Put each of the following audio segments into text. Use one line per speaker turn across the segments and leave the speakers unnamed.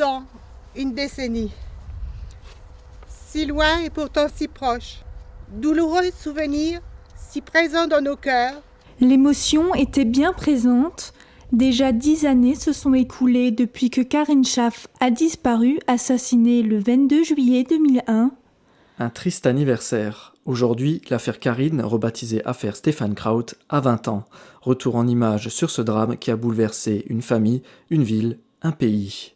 ans, une décennie. Si loin et pourtant si proche. Douloureux souvenirs, si présents dans nos cœurs.
L'émotion était bien présente. Déjà 10 années se sont écoulées depuis que Karine Schaff a disparu, assassinée le 22 juillet 2001.
Un triste anniversaire. Aujourd'hui, l'affaire Karine, rebaptisée affaire Stefan Kraut, a 20 ans. Retour en images sur ce drame qui a bouleversé une famille, une ville, un pays.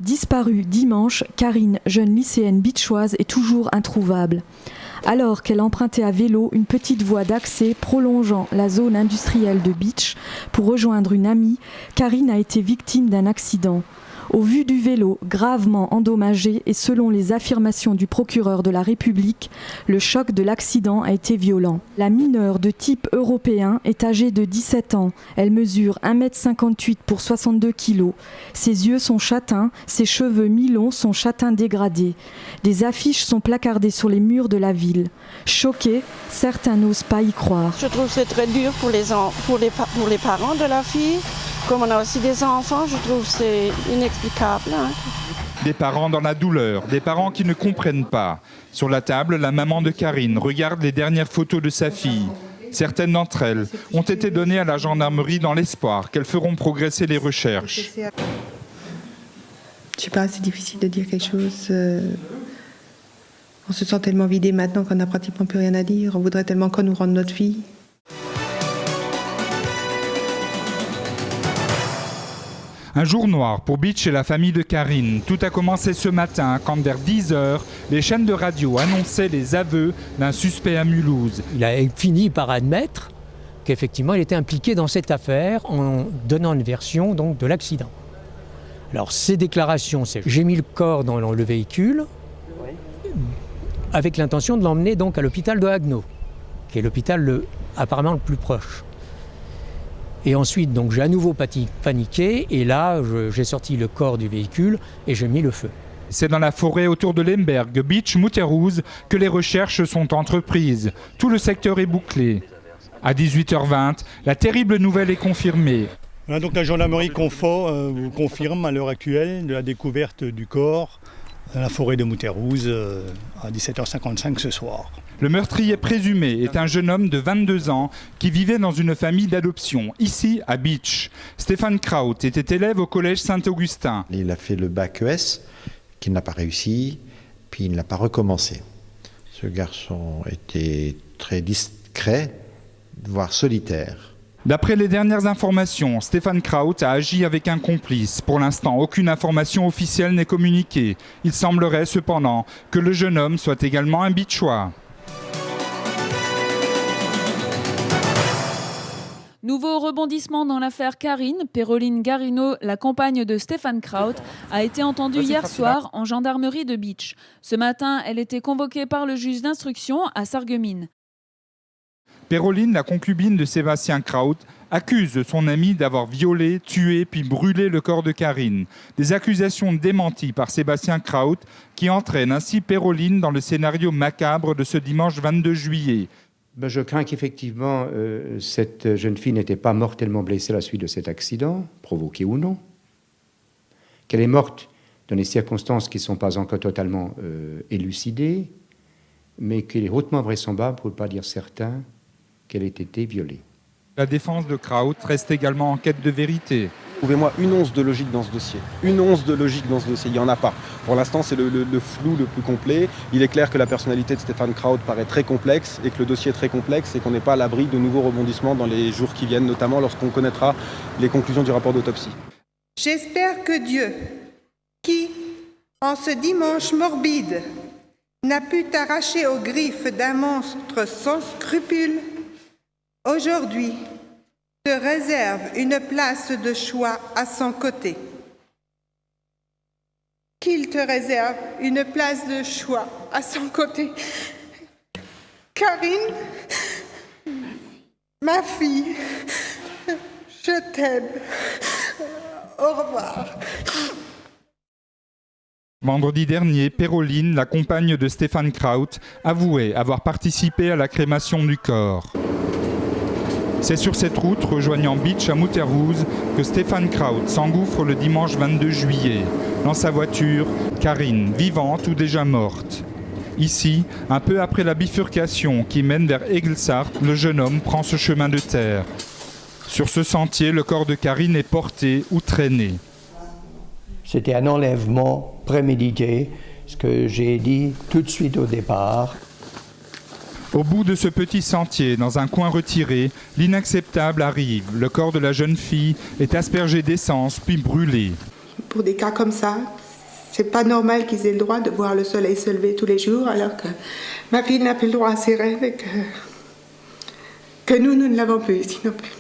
Disparue dimanche, Karine, jeune lycéenne bitchoise, est toujours introuvable. Alors qu'elle empruntait à vélo une petite voie d'accès prolongeant la zone industrielle de Bitche pour rejoindre une amie, Karine a été victime d'un accident. Au vu du vélo gravement endommagé et selon les affirmations du procureur de la République, le choc de l'accident a été violent. La mineure de type européen est âgée de 17 ans. Elle mesure 1,58 m pour 62 kg. Ses yeux sont châtains, ses cheveux mi-longs sont châtains dégradés. Des affiches sont placardées sur les murs de la ville. Choqués, certains n'osent pas y croire.
Je trouve que c'est très dur pour les parents de la fille. Comme on a aussi des enfants, je trouve que c'est inexplicable.
Des parents dans la douleur, des parents qui ne comprennent pas. Sur la table, la maman de Karine regarde les dernières photos de sa fille. Certaines d'entre elles ont été données à la gendarmerie dans l'espoir qu'elles feront progresser les recherches.
Je sais pas, c'est difficile de dire quelque chose. On se sent tellement vidé maintenant qu'on n'a pratiquement plus rien à dire. On voudrait tellement qu'on nous rende notre fille.
Un jour noir pour Bitche et la famille de Karine. Tout a commencé ce matin quand vers 10h, les chaînes de radio annonçaient les aveux d'un suspect à Mulhouse.
Il a fini par admettre qu'effectivement il était impliqué dans cette affaire en donnant une version donc, de l'accident. Alors ces déclarations, c'est j'ai mis le corps dans le véhicule avec l'intention de l'emmener donc à l'hôpital de Haguenau, qui est l'hôpital apparemment le plus proche. Et ensuite, donc, j'ai à nouveau paniqué et là, j'ai sorti le corps du véhicule et j'ai mis le feu.
C'est dans la forêt autour de Lemberg, Bitche, Mutterhus, que les recherches sont entreprises. Tout le secteur est bouclé. À 18h20, la terrible nouvelle est confirmée.
Voilà, donc la gendarmerie vous confirme à l'heure actuelle de la découverte du corps dans la forêt de Mutterhus à 17h55 ce soir.
Le meurtrier présumé est un jeune homme de 22 ans qui vivait dans une famille d'adoption, ici à Bitche. Stefan Kraut était élève au collège Saint-Augustin.
Il a fait le bac ES, qu'il n'a pas réussi, puis il n'a pas recommencé. Ce garçon était très discret, voire solitaire.
D'après les dernières informations, Stefan Kraut a agi avec un complice. Pour l'instant, aucune information officielle n'est communiquée. Il semblerait cependant que le jeune homme soit également un Bitchois.
Nouveau rebondissement dans l'affaire Karine. Péroline Garino, la compagne de Stefan Kraut, a été entendue hier soir en gendarmerie de Bitche. Ce matin, elle était convoquée par le juge d'instruction à Sarreguemines.
Péroline, la concubine de Sébastien Kraut, accuse son ami d'avoir violé, tué puis brûlé le corps de Karine. Des accusations démenties par Sébastien Kraut qui entraînent ainsi Péroline dans le scénario macabre de ce dimanche 22 juillet.
Je crains qu'effectivement, cette jeune fille n'était pas mortellement blessée à la suite de cet accident, provoqué ou non. Qu'elle est morte dans des circonstances qui ne sont pas encore totalement élucidées, mais qu'il est hautement vraisemblable, pour ne pas dire certain, qu'elle ait été violée.
La défense de Kraut reste également en quête de vérité.
Trouvez-moi une once de logique dans ce dossier. Une once de logique dans ce dossier, il n'y en a pas. Pour l'instant, c'est le flou le plus complet. Il est clair que la personnalité de Stefan Kraut paraît très complexe et que le dossier est très complexe et qu'on n'est pas à l'abri de nouveaux rebondissements dans les jours qui viennent, notamment lorsqu'on connaîtra les conclusions du rapport d'autopsie.
J'espère que Dieu, qui, en ce dimanche morbide, n'a pu t'arracher aux griffes d'un monstre sans scrupules, aujourd'hui, te réserve une place de choix à son côté. Qu'il te réserve une place de choix à son côté. Karine, ma fille, je t'aime. Au revoir.
Vendredi dernier, Péroline, la compagne de Stefan Kraut, avouait avoir participé à la crémation du corps. C'est sur cette route rejoignant Beach à Mouterhouse que Stefan Kraut s'engouffre le dimanche 22 juillet. Dans sa voiture, Karine, vivante ou déjà morte. Ici, un peu après la bifurcation qui mène vers Egelsart, le jeune homme prend ce chemin de terre. Sur ce sentier, le corps de Karine est porté ou traîné.
C'était un enlèvement prémédité, ce que j'ai dit tout de suite au départ.
Au bout de ce petit sentier, dans un coin retiré, l'inacceptable arrive. Le corps de la jeune fille est aspergé d'essence puis brûlé.
Pour des cas comme ça, c'est pas normal qu'ils aient le droit de voir le soleil se lever tous les jours, alors que ma fille n'a plus le droit à ses rêves et que nous ne l'avons plus ici non plus.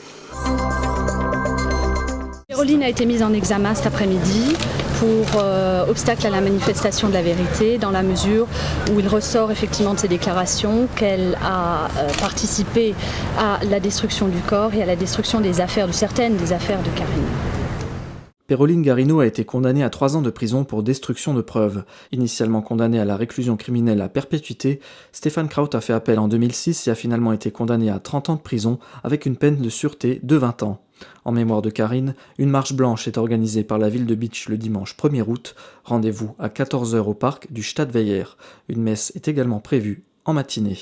Péroline a été mise en examen cet après-midi pour obstacle à la manifestation de la vérité, dans la mesure où il ressort effectivement de ses déclarations qu'elle a participé à la destruction du corps et à la destruction des affaires, de certaines des affaires de Karine.
Péroline Garino a été condamnée à 3 ans de prison pour destruction de preuves. Initialement condamné à la réclusion criminelle à perpétuité, Stefan Kraut a fait appel en 2006 et a finalement été condamné à 30 ans de prison avec une peine de sûreté de 20 ans. En mémoire de Karine, une marche blanche est organisée par la ville de Beach le dimanche 1er août. Rendez-vous à 14h au parc du Stadtweiher. Une messe est également prévue en matinée.